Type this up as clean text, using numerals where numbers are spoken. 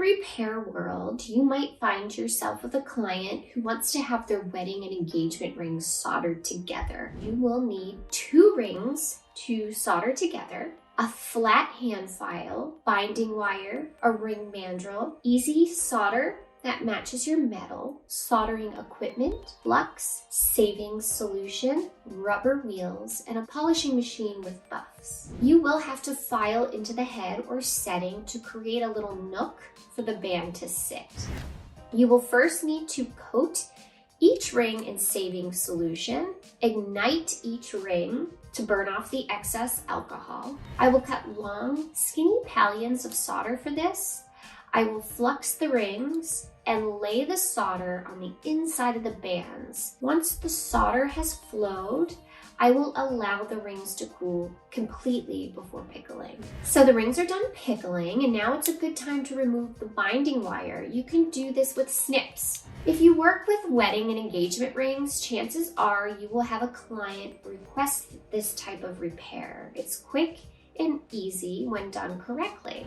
repair world, you might find yourself with a client who wants to have their wedding and engagement rings soldered together. You will need 2 rings to solder together, a flat hand file, binding wire, a ring mandrel, easy solder that matches your metal, soldering equipment, flux, saving solution, rubber wheels, and a polishing machine with buffs. You will have to file into the head or setting to create a little nook for the band to sit. You will first need to coat each ring in saving solution, ignite each ring to burn off the excess alcohol. I will cut long, skinny pallions of solder for this. I will flux the rings and lay the solder on the inside of the bands. Once the solder has flowed, I will allow the rings to cool completely before pickling. So the rings are done pickling, and now it's a good time to remove the binding wire. You can do this with snips. If you work with wedding and engagement rings, chances are you will have a client request this type of repair. It's quick and easy when done correctly.